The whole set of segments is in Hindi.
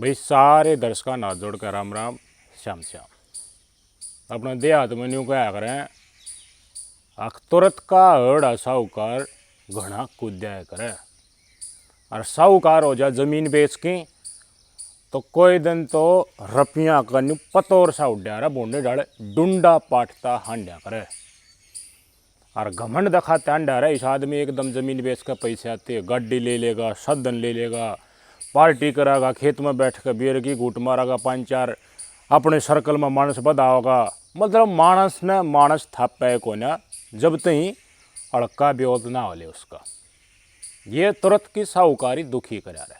भाई सारे दर्शकों नाथ जोड़ कर राम राम श्याम श्याम। अपना देहात में न्यू क्या करें, तुरत का हड़ साहूकार घना कूद्या करे और साहूकार हो जाए जमीन बेच के तो कोई दिन तो रपिया का न्यू पतोर सा उड्या रहा बोंडे डाले डुंडा पाटता हांड्या करे और घमंड दिखाते हांड्या रहा। इस आदमी एकदम जमीन बेच कर पैसे आते, गाड़ी ले लेगा, सदन ले लेगा, पार्टी करागा, खेत में बैठ कर बियर की घूट मारागा, 5-4 अपने सर्कल में मानस बधाओगा। मतलब मानस ने मानस थापे को ना जब तक अड़का ब्योत ना होले उसका। ये तुरंत की साहूकारी दुखी करा रहे।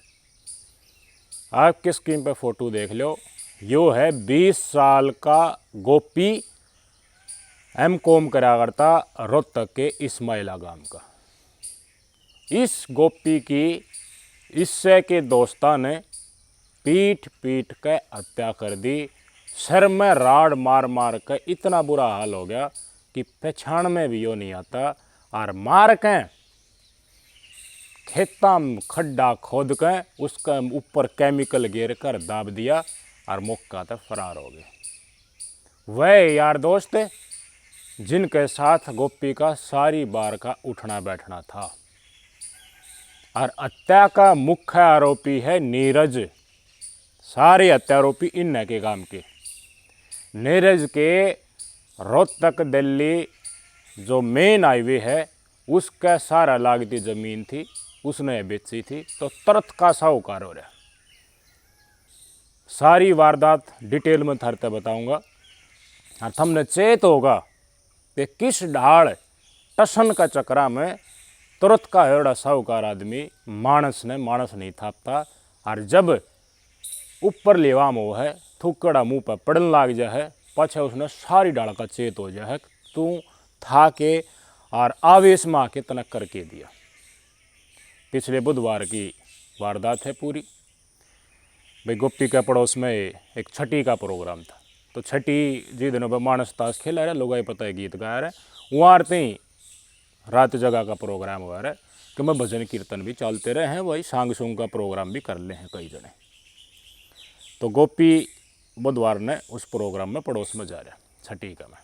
आपकी स्क्रीन पे फोटो देख लो, यो है 20 साल का गोपी, एम.कॉम करा करता रोहतक के इस्माइला गांव का। इस गोपी की इससे के दोस्ता ने पीट पीट के हत्या कर दी। सर में राड मार मार के इतना बुरा हाल हो गया कि पहचान में भी यो नहीं आता। और मार के खेता में खड्डा खोद के उसके ऊपर केमिकल गिर कर दाब दिया और मौका तक फरार हो गए। वह यार दोस्त जिनके साथ गोपी का सारी बार का उठना बैठना था। और हत्या का मुख्य आरोपी है नीरज। सारे हत्यारोपी इन के काम के। नीरज के रोहतक दिल्ली जो मेन हाईवे है उसका सारा लागती जमीन थी, उसने बेची थी। तो तुरंत का साहूकार हो रहा। सारी वारदात डिटेल में थारते बताऊंगा और तुमने चेत होगा कि किस ढाल टसन का चक्रा में तुरंत का हेड़ा साहूकार आदमी मानस ने मानस नहीं थापता। और जब ऊपर लेवाम हो है थुकड़ा मुंह पर पड़न लाग जाए पाछे उसने सारी डाल का चेत हो जाए तू था के और आवेश में आके तनक करके दिया। पिछले बुधवार की वारदात है पूरी। भाई गोपी के पड़ोस में एक छठी का प्रोग्राम था। तो छठी जी दिनों पर मानस ताश खेला रहे, लोग पता है गीत गा रहे। वहाँ आरते रात जगह का प्रोग्राम हुआ है कि मैं भजन कीर्तन भी चलते रहे हैं, वही सांग सूंग का प्रोग्राम भी कर ले हैं कई जने। तो गोपी बुधवार ने उस प्रोग्राम में पड़ोस में जा रहा छठी का में।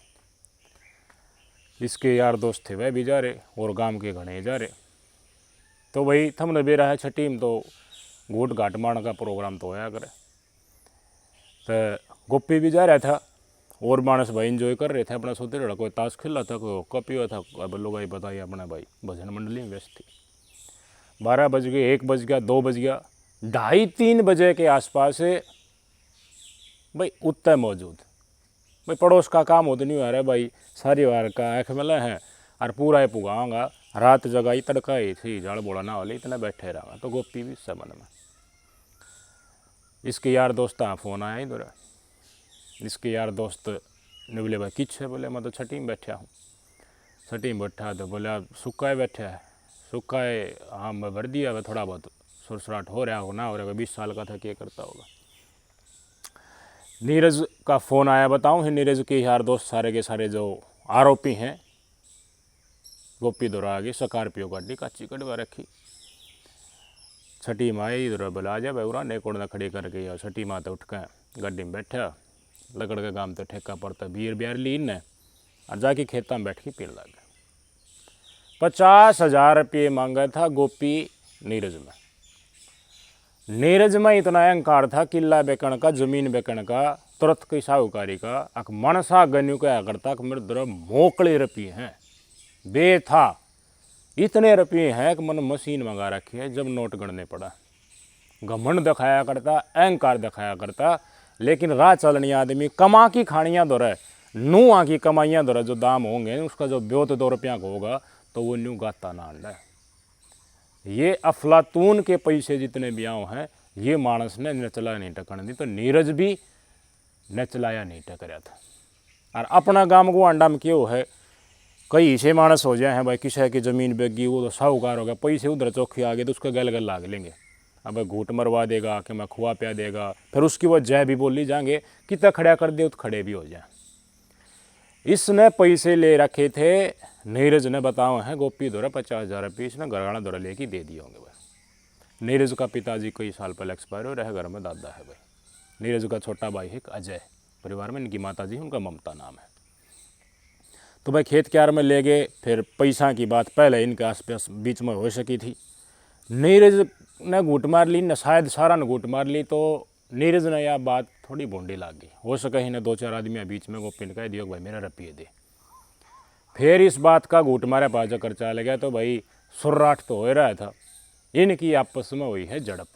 इसके यार दोस्त थे वह भी जा रहे और गांव के घने जा रहे। तो भाई थमने भी रहा है छठी में तो घूट घाट मारने का प्रोग्राम तो होया करे। तो गोपी भी जा रहा था और मानस भाई इंजॉय कर रहे थे अपना सोते रहा। कोई ताश खेल रहा था, कोई कॉपी हुआ था। अब लोग बताइए अपना भाई भजन मंडली में व्यस्त थी। 12 बज गए, 1 बज गया, 2 बज गया, 2:30-3 बजे के आसपास भाई उत्ते मौजूद। भाई पड़ोस का काम होता नहीं हो रहा भाई, सारी वार का आँख मिला है और पूरा ही पुगाऊंगा। रात जगाई तड़का ही थी, झाड़ बोला ना वाले इतना बैठे रहा। तो गोपी भी समन में इसके यार दोस्त फ़ोन आया इधर। इसके यार दोस्त ने बोले भाई किच है? बोले मैं तो छठी में बैठा हूँ। छठी में बैठा तो बोले आप सुक्का बैठा है? सुक्का है हाँ मैं भर दिया। वह थोड़ा बहुत सुरसराट हो रहा हो ना हो रहा। 20 साल का था, क्या करता होगा। नीरज का फ़ोन आया, बताऊँ है नीरज के यार दोस्त सारे के सारे जो आरोपी हैं गोपी दौरा आगे स्कॉर्पियो गाड़ी काची कटवा रखी। छठी माँ इधर बोला आ जा भाई उरा ने कोड़ खड़ी करके या छठी माँ तो उठ के गाड़ी में बैठा लकड़ के गांव तो ठेका पड़ता बीर ब्यार ली ने और जाके खेता में बैठ के पीने लग गए। 50,000 रुपये मांगा था गोपी नीरज में। नीरज में इतना अहंकार था किला बेकण का, जमीन बेकण का, तुरंत की साहूकारी का। अक मनसा गन्यू क्या करता कि मेरे दर मोकले रुपये हैं बे था। इतने रुपये हैं कि मैंने मशीन मंगा रखी है। जब नोट गणने पड़ा घमंड दिखाया करता, अहंकार दिखाया करता। लेकिन राह चलनी आदमी कमा की खानियाँ दौरे नूआ की कमाइयाँ दौरे जो दाम होंगे उसका जो ब्योत 2 रुपया का होगा तो वो न्यू गाता ना अंडा। ये अफलातून के पैसे जितने ब्याह हैं ये मानस ने नचला नहीं टकन दी। तो नीरज भी नचलाया नहीं टकरा था। और अपना गांव को अंडा में क्यों है कई ऐसे मानस हो जाए हैं भाई किसी की ज़मीन बेगी वो तो साहूकार हो गया, पैसे उधर चौखे आ गए तो उसका गल गल लाग लेंगे। अब घूट मरवा देगा कि मैं खुआ पिया देगा, फिर उसकी वो जय भी बोली जाएंगे कितना खड़ा कर दे तो खड़े भी हो जाए। इसने पैसे ले रखे थे नीरज ने बताओ हैं गोपी दौरा 50,000 रुपये इसने घराना दौरा लेके दे दिए होंगे भाई। नीरज का पिताजी कई साल पहले एक्सपायर हो रहा है, घर में दादा है भाई। नीरज का छोटा भाई है अजय, परिवार में इनकी माता जी, उनका ममता नाम है। तो भाई खेत क्यार में ले गए, फिर पैसा की बात पहले इनके आसपास बीच में हो सकी थी। नीरज ने घूट मार ली, न शायद सारा ने घूट मार ली, तो नीरज ने यह बात थोड़ी भूडी लाग गई। हो सके ही ने 2-4 आदमी बीच में गोपी ने कह दिया भाई मेरा रुपये दे। फिर इस बात का घूट मारे पाँच चक्कर चल गया, तो भाई सुर्राट तो हो रहा था, इनकी आपस में हुई है झड़प।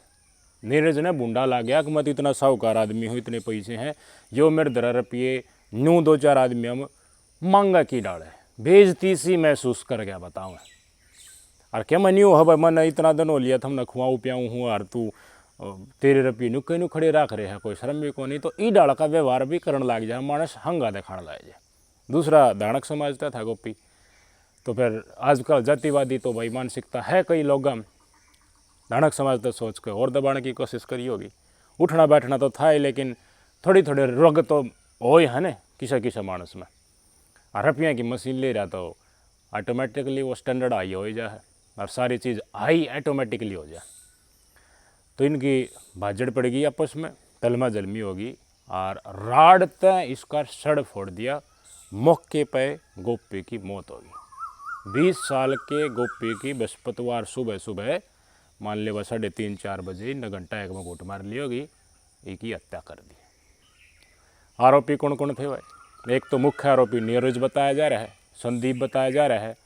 नीरज ने बूंडा ला गया कि मैं तो इतना साहूकार आदमी हूँ, इतने पैसे हैं, जो मेरे 10 रुपये न्यू 2-4 आदमी हम मांगा की डाले, बेइज्जती सी महसूस कर गया बताऊँ। और क्या मैं न्यू है भाई, मैंने इतना दिन हो लिया था, हमने खुआऊँ पियाऊँ हूँ, और तू तेरे रुपये न्यू कहीं खड़े रख रहे हैं, कोई शर्म भी को नहीं। तो ई डाल का व्यवहार भी करने लग जाए, मानस हंगा दिखाने लग जाए। दूसरा दानक समझता था गोपी। तो फिर आजकल जातिवादी तो भाई मानसिकता है कई लोगों में, दानक समझते सोच के और दबाने की कोशिश करी होगी। उठना बैठना तो था ही, लेकिन थोड़ी थोड़ी रोग तो हो ही है ना किसी किसी मानस में। और रुपये की मशीन ले रहा तो ऑटोमेटिकली वो स्टैंडर्ड हाई हो जाए, और सारी चीज़ हाई ऑटोमेटिकली हो जाए। तो इनकी भाजड़ पड़ गई आपस में, तलमा जलमी होगी, और राड तय इसका सड़ फोड़ दिया। मौके पे गोपी की मौत होगी। 20 साल के गोपी की बृहस्पतिवार सुबह सुबह, मान ले वह 3:30-4 बजे, न घंटा एक में घूट मार ली होगी, एक ही हत्या कर दी। आरोपी कौन कौन थे भाई? एक तो मुख्य आरोपी नीरज बताया जा रहा है, संदीप बताया जा रहा है,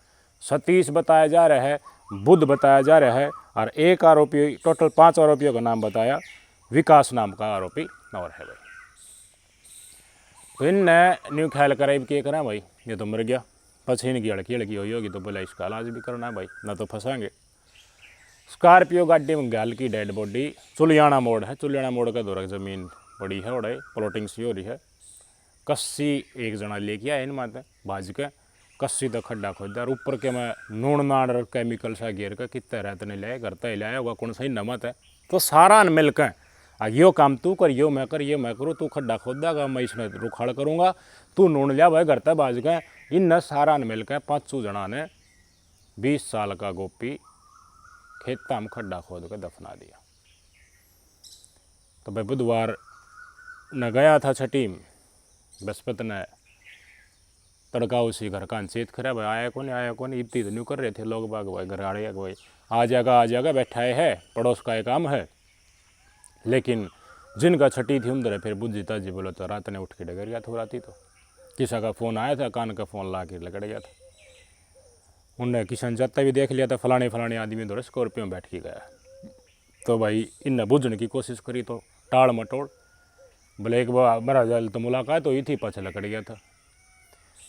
सतीश बताया जा रहा है, बुद्ध बताया जा रहा है, और एक आरोपी, टोटल 5 आरोपियों का नाम बताया, विकास नाम का आरोपी और है भाई। तो इनने न्यू ख्याल करा क्या करा भाई, ये तो मर गया, पछी इनकी लड़की हुई होगी, तो बोला इसका इलाज भी करना है भाई, ना तो फंसाएंगे। स्कॉर्पियो गाड़ी में गाल की डेड बॉडी, चुलियाना मोड़ है, चुलियाना मोड़ का दौरा ज़मीन पड़ी है, और प्लॉटिंग सी हो रही है। कस्सी एक जना लेके आए इन माते भाज के, कस्सी तो खड्डा खोदा, और ऊपर के मैं नून नाड़ केमिकल सा घेर के कितने रहते नहीं लाए, घर तक लाया होगा कौन सही नमत है। तो सारा मिल के यो काम तू कर, यो मैं कर, ये मैं करूँ, तू खड्डा खोदेगा, मैं इसमें रुखाड़ करूँगा, तू नून लिया भाई घर तक भाज के। इन सारा मिल के 5 जना ने 20 साल का गोपी खेता में खड्डा खोद के दफना दिया। तो भाई बुधवार न गया था छठी में, बृहस्पति ने तड़का उसी घर का चेत करा भाई, आया कौन आया कौन, इतनी तो नहीं कर रहे थे लोग बाग भाई, घर आड़े भाई आ जाएगा बैठा है, पड़ोस का एक काम है। लेकिन जिनका छठी थी उधर फिर बुझी ताजी बोलो तो रात ने उठ के डगर गया था। राती तो किसी का फ़ोन आया था, कान का फ़ोन ला के लगड़ गया था। उनने किसान जाता भी देख लिया था, फलाने आदमी उधर स्कॉर्पियो में बैठ के गया। तो भाई इनने बुझने की कोशिश करी, तो टाड़ मटोड़ बोले एक बार मरा जाल तो मुलाकात हुई थी, पाछा लकड़ गया था।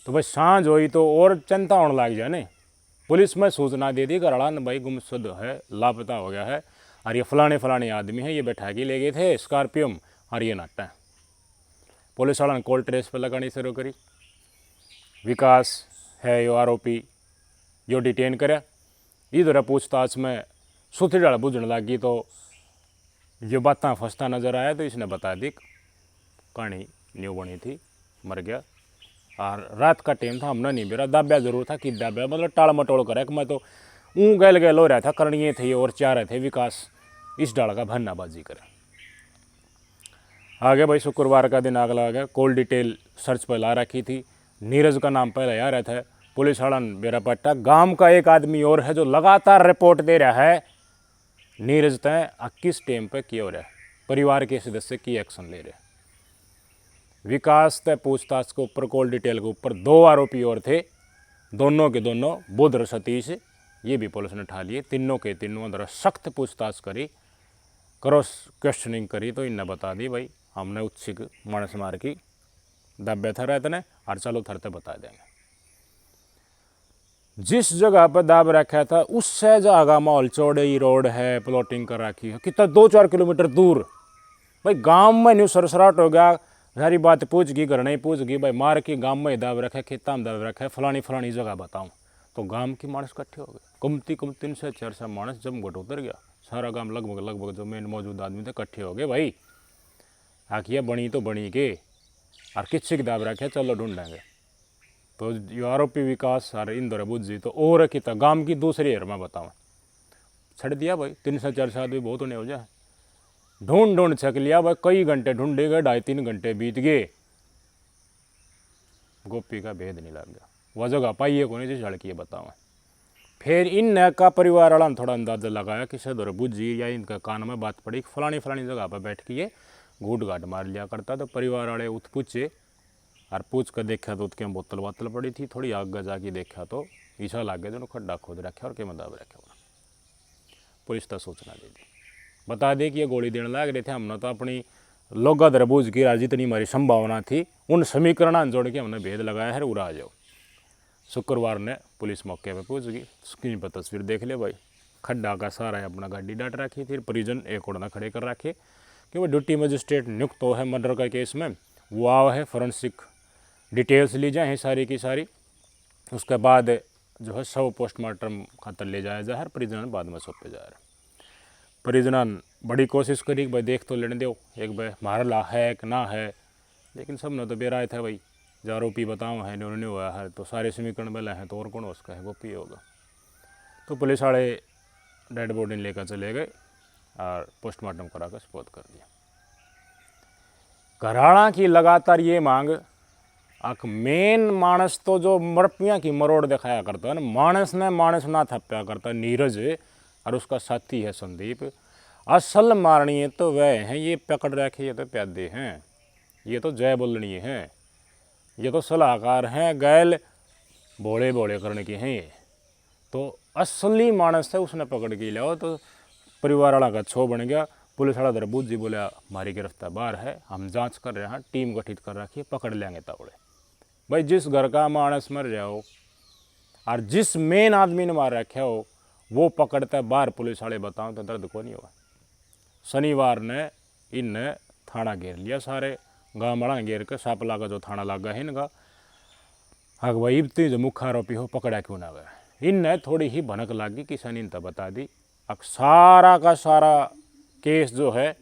तो भाई सांझ हुई तो और चिंता होने लग जाए ने, पुलिस में सूचना दे दी घरड़ा भाई गुमशुद है, लापता हो गया है, और ये फलाने आदमी है, ये बैठा के ले गए थे स्कॉर्पियो में, और ये नाटा है। पुलिस वाला ने कॉल ट्रेस पर लगानी शुरू करी। विकास है यो आरोपी, यो डिटेन करे। इधर पूछताछ में सुथी डाल बुझने लगी, तो जो बातें फंसता नजर आया, तो इसने बता दी कहानी न्यू बनी थी, मर गया। और रात का टाइम था, हमने नहीं मेरा दाब्या जरूर था कि दाब्या मतलब टाल मटोड़ करे कि मैं तो गैल हो रहा था, करनी थे और चाह रहे थे विकास इस डाल का भन्नाबाजी करे। आगे भाई शुक्रवार का दिन अगला आ गया, कॉल डिटेल सर्च पर ला रखी थी, नीरज का नाम पहले आ रहा था। पुलिस वाला मेरा पट्टा, गांव का एक आदमी और है जो लगातार रिपोर्ट दे रहा है नीरज तय किस टाइम पे किया हो रहा है, परिवार के सदस्य की एक्शन ले रहे। विकास तय पूछताछ के ऊपर, कॉल डिटेल के ऊपर 2 आरोपी और थे, दोनों के दोनों बुद्ध और सतीश, ये भी पुलिस ने उठा लिए। तीनों के तीनों अंदर सख्त पूछताछ करी, क्रॉस क्वेश्चनिंग करी, तो इन्हें बता दी भाई हमने उत्सिक मानस मार की दब्या था रहते ने, और चलो थरते बता देंगे। जिस जगह पर दाब रखा था उससे जगह माहौल चौड़े रोड है, प्लॉटिंग कर रखी है, कितना 2-4 किलोमीटर दूर। भाई गांव में न्यू सरसराट हो गया, सारी बात पूछ गई, घर नहीं पूछ गई भाई, मार के गांव में दाब रखा है, खेता में दाब रखा है, फलानी जगह बताऊं, तो गांव की मानस इकट्ठे हो गए। कमती 3 से 4 मानस जब घट उतर गया, सारा गांव लगभग जो मेन मौजूद आदमी थे इकट्ठे हो गए। भाई आखिया बनी तो बनी के, और किसी की दाब रखे, चलो ढूंढेंगे। तो ये आरोपी विकास और इंदौर बुझी तो और कितना गांव की दूसरी हेर में बताऊँ, छड़ दिया भाई, 3 से 4 साल भी बहुत होने हो जाए। ढूंढ ढूंढ छक लिया भाई, कई घंटे ढूंढे गए, 2.5-3 घंटे बीत गए, गोपी का भेद नहीं लग गया। वह जगह पाइए को नहीं जिस लड़की है बताओ। फिर इन का परिवार वाला ने थोड़ा अंदाजा लगाया कि शायद और बुझी या इनका कान में बात पड़ी, फलानी फलानी जगह पर बैठ के ये घूट घाट मार लिया करता। तो परिवार वाले उठ पूछे और पूछ कर देखा तो उसके बोतल वातल पड़ी थी, थोड़ी आगे जाके देखा तो ईसा लाग गया, जो खड्डा खोद रखा और के मदाब रखा। पुलिस तो सूचना दे दी, बता दे कि ये गोली देने लग रहे थे। हमने तो अपनी लोगा दरबूज की राज जितनी हमारी संभावना थी उन समीकरण जोड़ के हमने भेद लगाया है, उड़ा जाओ। शुक्रवार ने पुलिस मौके पे पहुंच गई, स्क्रीन पर तस्वीर देख ले भाई, खड्डा का सारा है अपना गाड़ी डाट रखी। फिर परिजन एक उड़ना खड़े कर रखे कि वो ड्यूटी मजिस्ट्रेट नियुक्त तो है मर्डर का केस में, वो आओ है, फॉरेंसिक डिटेल्स ली जाए सारी की सारी, उसके बाद जो है शव पोस्टमार्टम खातर ले जाया जाए, परिजन बाद में सौंपे जा रहे। परिजन बड़ी कोशिश करी कि भाई देख तो लेने दो एक भाई मारला है कि ना है, लेकिन सब ने तो बेराए थे भाई, जो आरोपी बताओ है उन्होंने हुआ है तो सारे समीकरण बेला हैं, तो और कौन उसका है, गोपी होगा। तो पुलिस वाले डेड बॉडी लेकर चले गए और पोस्टमार्टम करा कर स्पोर्ट कर दिया। घराना की लगातार ये मांग, आख मेन मानस तो जो मरपियाँ की मरोड़ दिखाया करता है ना, मानस ने मानस ना थप्या करता, नीरज और उसका साथी है संदीप, असल मारणी तो वह हैं, ये पकड़ रखे, ये तो प्यादे हैं, ये तो जय बोलनी है, ये तो सलाहकार हैं, गैल भोले भोले करने की हैं ये। तो असली मानस है, उसने पकड़ के लिया। तो परिवार वाला का छो बन गया। पुलिस वाला दरबूज जी बोला हमारी गिरफ्तार बाहर है, हम जांच कर रहे हैं, टीम गठित कर रखी है, पकड़ लेंगे तावड़े। भाई जिस घर का मानस मर जाओ और जिस मेन आदमी ने मार रखे हो वो पकड़ता बाहर, पुलिस वाले बताओ तो दर्द को नहीं होगा। शनिवार ने इन थाना घेर लिया, सारे गाँव वाला घेर कर, सापला का जो थाना लगा है इनका, हाँ भाई इतनी जो मुख्य आरोपी हो पकड़ा क्यों ना गया। इन थोड़ी ही भनक लगी, किसी ने तो बता दी। अब सारा का सारा केस जो है,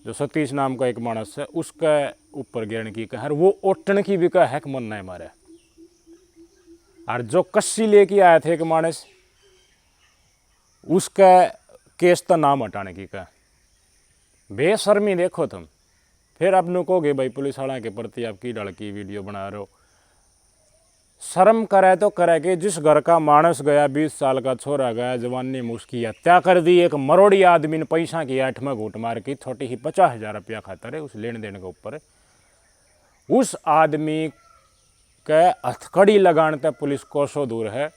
जो सतीश नाम का एक मानस है उसका ऊपर गिरने की कहर, वो ओटन की भी कह मन नहीं मारे। और जो कस्सी लेके आए थे एक मानस, उसका केस तो नाम हटाने की कह। बेशर्मी देखो तुम। फिर अपनों कहोगे भाई पुलिस वाला के प्रति आपकी लड़की वीडियो बना रहे हो, शर्म करे तो करे कि जिस घर का मानस गया, 20 साल का छोरा गया, जवानी में उसकी हत्या कर दी, एक मरोड़ी आदमी ने पैसा की ऐठ में घूट मार की, छोटी ही 50,000 रुपया खाता है उस लेन देन के ऊपर, उस आदमी के हथकड़ी लगाने तक पुलिस कोसों दूर है।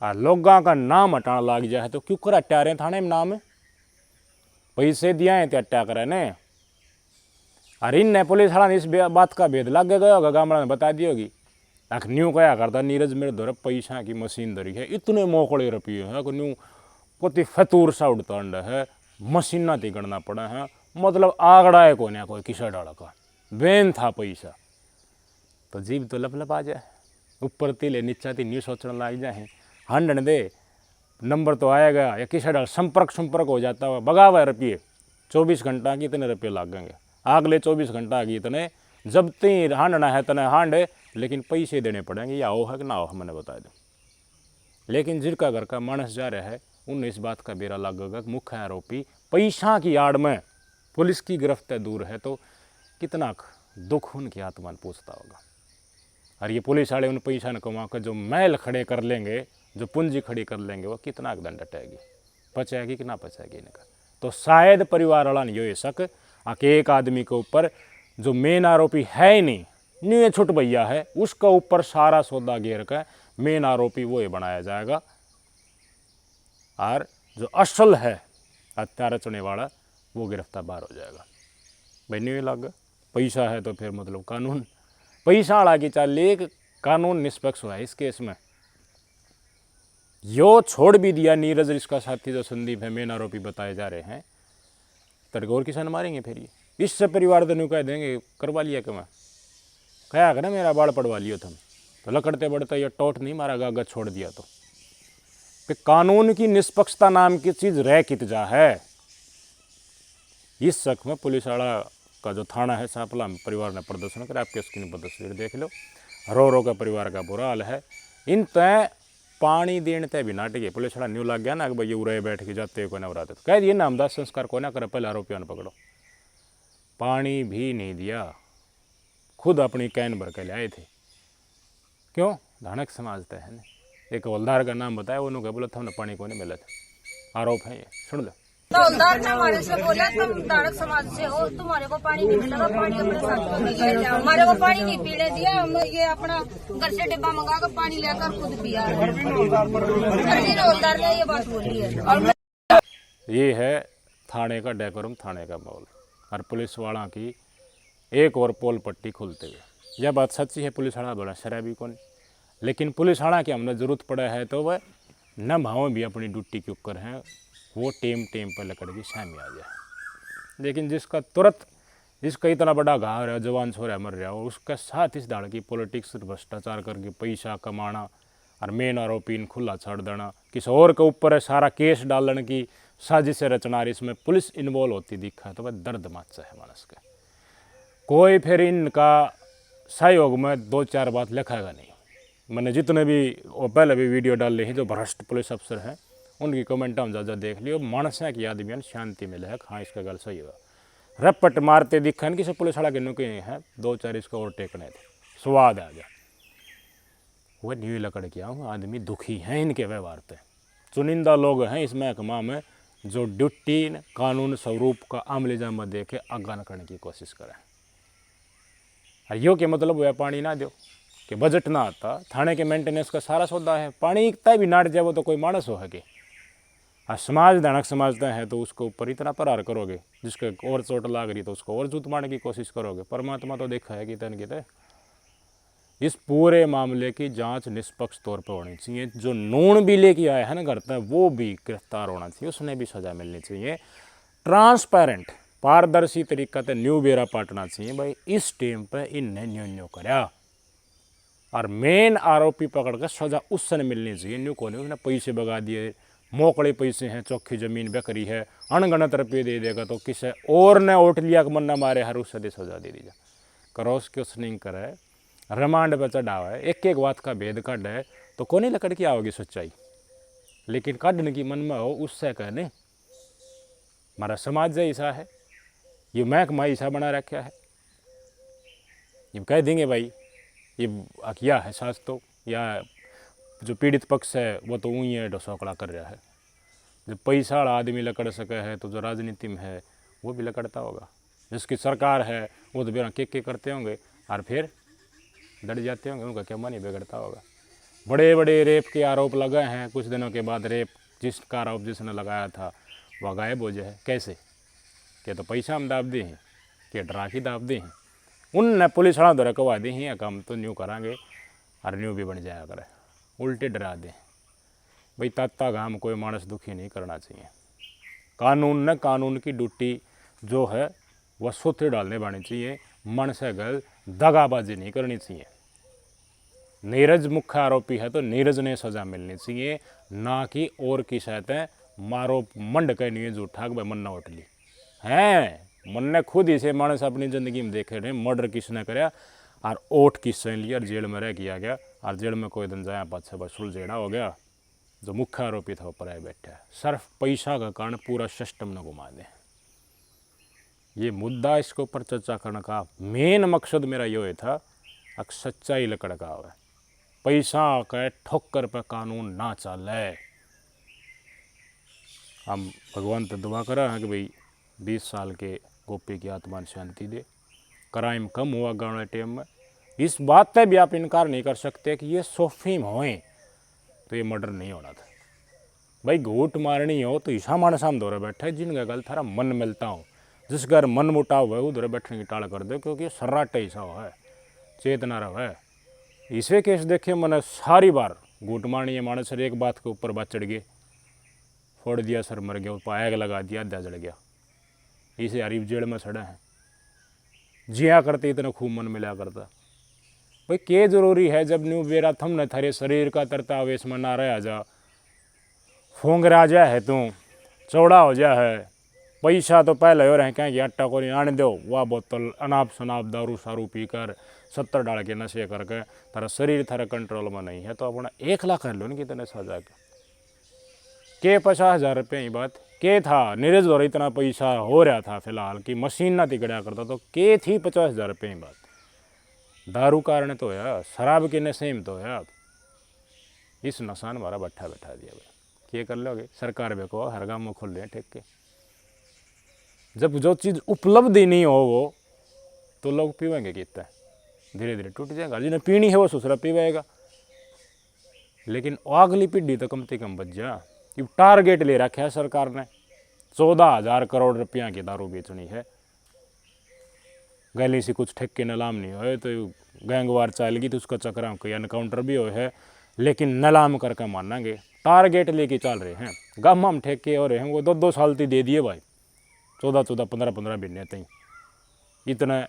और लोगों का नाम हटाना लग जाए तो क्यों कर हटा रहे थाने में नाम, पैसे दिया है तो हत्या करे ने। और इन पुलिस वाला ने इस बात का भेद लग गया होगा, गामड़ा ने बता दी होगी। आख न्यू क्या करता, नीरज मेरे दौरे पैसा की मशीन धरी है, इतने मोकड़े रुपये है, न्यू कोई फतूर सा उड़ता अंडा है, मशीन ना गणना पड़ा है, मतलब आगड़ा है कोने कोई किसा डाला का बेन था पैसा। तो जीव तो लप आ जाए, ऊपर तिले नीचा थी न्यू सोचने लग जाए, हंडन दे नंबर तो आएगा या किसा डाल संपर्क हो जाता हुआ बगावा रुपये, 24 घंटा की इतने रुपये लागेंगे, अगले 24 घंटा की इतने, जब ती हांडना है तने हांड, लेकिन पैसे देने पड़ेंगे, या हो है कि ना हो मैंने बता दूँ। लेकिन जिनका घर का मानस जा रहा है उन्हें इस बात का बेरा लगेगा कि मुख्य आरोपी पैसा की आड़ में पुलिस की गिरफ्त दूर है, तो कितना दुख उनकी आत्मा ने पूछता होगा। और ये पुलिस वाले उन पैसा न कमा कर जो महल खड़े कर लेंगे, जो पूंजी खड़ी कर लेंगे, वो कितना दंड हटेगी, पचेगी कि ना पचेगी इनका। तो शायद परिवार वाला नहीं हो शक आके एक आदमी के ऊपर जो मेन आरोपी है ही नहीं छुट भैया है, उसका ऊपर सारा सौदा घेर कर मेन आरोपी वो ही बनाया जाएगा, और जो असल है हत्या रचने वाला वो गिरफ्तार बाहर हो जाएगा। भाई नहीं लग पैसा है तो फिर मतलब कानून पैसा वाला की चाल एक कानून निष्पक्ष हुआ है इस केस में। यो छोड़ भी दिया नीरज, इसका साथी जो संदीप है मेन आरोपी बताए जा रहे हैं, तरगौर किसान मारेंगे फिर ये, इससे परिवार तो कह देंगे करवा लिया कि मैं क्या करें, मेरा बाल पड़वा लियो तुम, तो लकड़ते बढ़ते ये टोट नहीं मारा गागा छोड़ दिया। तो कानून की निष्पक्षता नाम की चीज़ रह कित जा है। इस शक में पुलिस वाला का जो थाना है सापला में परिवार ने प्रदर्शन कर, आपके स्क्रीन पर तस्वीर देख लो, रो रो का परिवार का बुरा हाल है। इन तय पानी देने तय भी नाटक है। पुलिस वाला न्यू लग गया ना कि भाई उरे बैठ के जाते को ना उड़ाते, तो कह दिए ना हम दाह संस्कार को ना करे, पहले आरोपियों ने पकड़ो। पानी भी नहीं दिया, खुद अपनी कैन भर के ले आए थे। क्यों? धानक समझते हैं ना। एक हवलदार का नाम बताया, उन्होंने बोला था हमने पानी को नहीं मिला था। आरोप है ये, सुन लो। तो हवलदार ने हमारे से बोला तुम धारक समाज से हो, तुम्हारे को पानी नहीं मिलेगा, पानी अपने साथ में लेके जाओ। हमारे को पानी नहीं पीने दिया, हम ये अपना घर से डिब्बा मंगा कर पानी लेकर खुद पिया। हवलदार ने ये बात बोली है। और ये है थाने का डेकोरम, थाने का माहौल। और पुलिस वाला की एक और पोल पट्टी खुलते हुए, यह बात सच्ची है। पुलिस वाला बड़ा शराबी कौन, लेकिन पुलिस वाला की हमने ज़रूरत पड़ा है तो वह न भाव भी अपनी ड्यूटी के ऊपर हैं, वो टेम पर लकड़ की सामने आ जाए। लेकिन जिसका तुरंत, जिसका इतना बड़ा घाव है, जवान छोरा मर रहा हो, उसका साथ इस दाड़ की पॉलिटिक्स भ्रष्टाचार करके पैसा कमाना और मेन आरोपी इन खुला छाड़ देना, किसी और के ऊपर सारा केस डालने की साजिश रचना, इसमें पुलिस इन्वॉल्व होती दिखा तो वह दर्द माचा है मानस का। कोई फिर इनका सहयोग में दो चार बात लिखाएगा नहीं। मैंने जितने भी पहले भी वीडियो डाल ली हैं जो भ्रष्ट पुलिस अफसर हैं, उनकी कमेंट हम ज़्यादा देख लियो। मानस है कि आदमी शांति मिले है, हाँ इसका गल सही हुआ। रपट मारते दिखन किसी पुलिस वाला के नुके हैं, दो चार इसको और टेकने थे, स्वाद आ गया। वह न्यू लकड़ के आऊँ, आदमी दुखी हैं इनके व्यवहार से। चुनिंदा लोग हैं इस महकमा में जो ड्यूटी कानून स्वरूप का अमल जामा दे के आगान करने की कोशिश करें। यो के मतलब वह पानी ना दो कि बजट ना आता, थाने के मेंटेनेंस का सारा सौदा है। पानी इतना भी नाट जाए वो तो कोई मानस हो है कि समाज धनक समझते हैं तो उसको ऊपर इतना प्रहार करोगे, जिसके और चोट लाग रही तो उसको और जूत मारने की कोशिश करोगे। परमात्मा तो देखा है कि तन की इस पूरे मामले की जांच निष्पक्ष तौर पर होनी चाहिए। जो नून भी लेके आया है ना घर तक, वो भी गिरफ्तार होना चाहिए, उसने भी सज़ा मिलनी चाहिए। ट्रांसपेरेंट पारदर्शी तरीका से न्यू बेरा पाटना चाहिए भाई, इस टाइम पर इनने न्यू न्यू कराया और मेन आरोपी पकड़ कर सज़ा उसने मिलनी चाहिए। न्यू को नहीं उसने पैसे बगा दिए, मोकड़े पैसे हैं, चौखी ज़मीन बेकरी है, अनगणत रुपये दे देगा तो किसे और ने ओट लिया मन न मारे, हर उससे सज़ा दे दीजिए। क्रॉस क्यों नहीं करे, रिमांड पर चढ़ावा है, एक एक बात का भेद कट है तो कौन ही लकड़ की आओगी सच्चाई। लेकिन काटने की मन में हो उससे कहने हमारा समाज ऐसा है, ये महकमा ऐसा बना रखा है। ये कह देंगे भाई ये क्या है सास तो, या जो पीड़ित पक्ष है वो तो ऊँही है ढसौकड़ा कर रहा है। जो पैसा वाला आदमी लकड़ सके है तो जो राजनीति में है वो भी लकड़ता होगा। जिसकी सरकार है वो तो बिना के करते होंगे और फिर डर जाते होंगे, उनका क्या मन ही बिगड़ता होगा। बड़े बड़े रेप के आरोप लगाए हैं, कुछ दिनों के बाद रेप जिसका आरोप जिसने लगाया था वह गायब हो जाए। कैसे? क्या तो पैसा हम दाब दे हैं, क्या डरा के दाब दे हैं। उनने पुलिस वाला द्वारा कवा दी हैं काम तो न्यू करांगे और न्यू भी बन जाया करे, उल्टे डरा दें भाई। ताता घाम कोई मानस दुखी नहीं करना चाहिए। कानून न कानून की ड्यूटी जो है वह सोते डालने बानी चाहिए, मन से गल दगाबाजी नहीं करनी चाहिए। नीरज मुख्य आरोपी है तो नीरज ने सज़ा मिलनी चाहिए, ना कि और की सहते मारो मंड के नहीं जूठा भाई मन ना उठ ली हैं। मन ने खुद ही से मानस अपनी ज़िंदगी में देखे रहे, मर्डर किसने कराया और ओट किसने लिया और जेल में रह किया गया और जेल में कोई दिन जाया पाछे बस सुलझेड़ा हो गया। जो मुख्य आरोपी था वो पराए बैठा है, सिर्फ पैसा का कारण पूरा सिस्टम न घुमा दे। ये मुद्दा इसके ऊपर चर्चा करने का मेन मकसद मेरा ये था, अक सच्चाई लकड़ का है, पैसा के ठोकर पर कानून ना चले। हम भगवान तो दुआ करा है कि भाई 20 साल के गोपी की आत्मा शांति दे, क्राइम कम हुआ गाँव टाइम में। इस बात पे भी आप इनकार नहीं कर सकते कि ये सोफीम होए तो ये मर्डर नहीं होना था भाई। घूट मारनी हो तो ईसा मानस हम दौरे बैठे जिनका गल थारा मन मिलता हो, जिस घर मन मुटाव है उधर बैठने की टाल कर दो, क्योंकि सर्राटे ऐसा है चेतना रहे। इसे केस देखे मैंने सारी बार घूट मारनी है मानस सर, एक बात के ऊपर बात चढ़ गए, फोड़ दिया सर मर गया, ऊपर आग लगा दिया, आधा जड़ गया। इसे अरीब जेल में सड़ा है, जिया करते इतना खूब मन मिला करता भाई। के जरूरी है जब न्यू बेरा थम न थारे शरीर का तरता आवेश में ना रह जा, फोंग राजा है तू चौड़ा हो जा है, पैसा तो पहले हो रहे हैं कि आटा को नहीं आने दो, वह बोतल अनाप शनाप दारू सारू पीकर 70 डाल के नशे करके तारा शरीर थारा कंट्रोल में नहीं है तो अपना 1 लाख कर लो ना कितने सजा के 50,000 रुपये ही बात के था नीरज और इतना पैसा हो रहा था फिलहाल कि मशीन ना तिकड़ा करता तो के थी 50,000 रुपये ही बात। दारू कारण तो है, शराब के नशे में तो है। इस नशा ने हमारा बैठा दिया भाई, क्या कर लोगे? सरकार भी को हर गाँव में खोल रहे हैं ठेके। जब जो चीज़ उपलब्ध ही नहीं हो वो तो लोग पीवेंगे कितना, धीरे धीरे टूट जाएगा। जिन्हें पीनी है वो ससुरा पीवेगा, लेकिन अगली पीढ़ी तो कम से कम बच जा। ये टारगेट ले रखा है सरकार ने, 14,000 करोड़ रुपया की दारू बेचनी है। गली से कुछ ठेके नीलाम नहीं हुए तो गैंगवार चलेगी तो उसका चक्कर कोई एनकाउंटर भी हुए है, लेकिन नीलाम करके मानेंगे। टारगेट लेके चल रहे हैं, गम हम ठेके हो रहे हैं वो 2-2 साल तक दे दिए भाई, 14-14 15-15 महीने तक इतने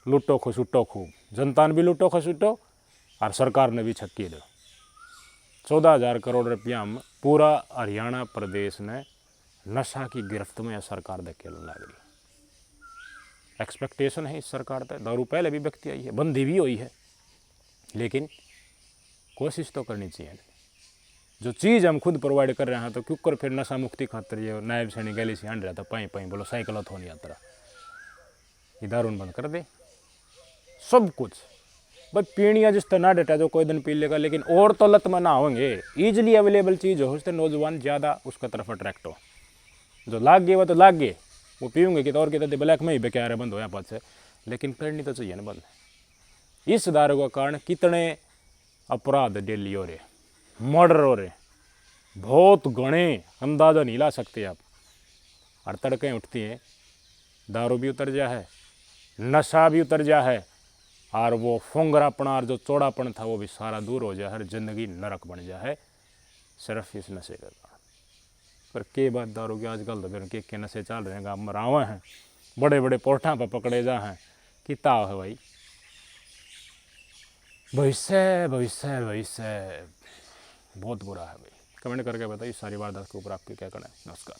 लुटो खसुटो खूब, जनता ने भी लुटो खसुटो और सरकार ने भी छक्की दो। 14,000 करोड़ रुपया में पूरा हरियाणा प्रदेश ने नशा की गिरफ्त में सरकार धकेलने लग रही। एक्सपेक्टेशन है इस सरकार पर, दारू पहले भी व्यक्ति आई है, बंदी भी हुई है, लेकिन कोशिश तो करनी चाहिए। जो चीज़ हम खुद प्रोवाइड कर रहे हैं तो क्यों कर फिर नशा मुक्ति खातर ये नायब सैनी गली से हंड रहा था पाई पाई बोलो साइकिल तो नहीं यात्रा, ये दारू बंद कर दे सब कुछ। बस पीणिया जिस तरह ना डटा जो कोई दिन पी लेगा, लेकिन और तो लत में ना होंगे। ईजिली अवेलेबल चीज़ हो उससे नौजवान ज़्यादा उसका तरफ अट्रैक्ट हो। जो लाग गए वो तो लाग गए, वो पीऊँगे कि तो और कहते ब्लैक में ही बेकार है बंद हो यहाँ पास से, लेकिन करनी तो चाहिए ना बंद। इस दारू का कारण कितने अपराध डेली हो रहे, मर्डर हो रहे, बहुत गणे अंदाज़ा नहीं ला सकते आप। और तड़कें उठती हैं, दारू भी उतर जा है, नशा भी उतर जा है, और वो फोंगरापन और जो चौड़ापन था वो भी सारा दूर हो जाए, हर जिंदगी नरक बन जाए सिर्फ इस नशे के कारण। पर के बाद दारू के आजकल तो फिर के नशे चल रहे हैं, गाँव में रावे हैं, बड़े बड़े पोठा पर पकड़े जा हैं, कितना है भाई। भविष्य भविष्य भविष्य बहुत बुरा है भाई। कमेंट करके बताइए सारी वारदात के ऊपर आपके क्या कहना है। नमस्कार।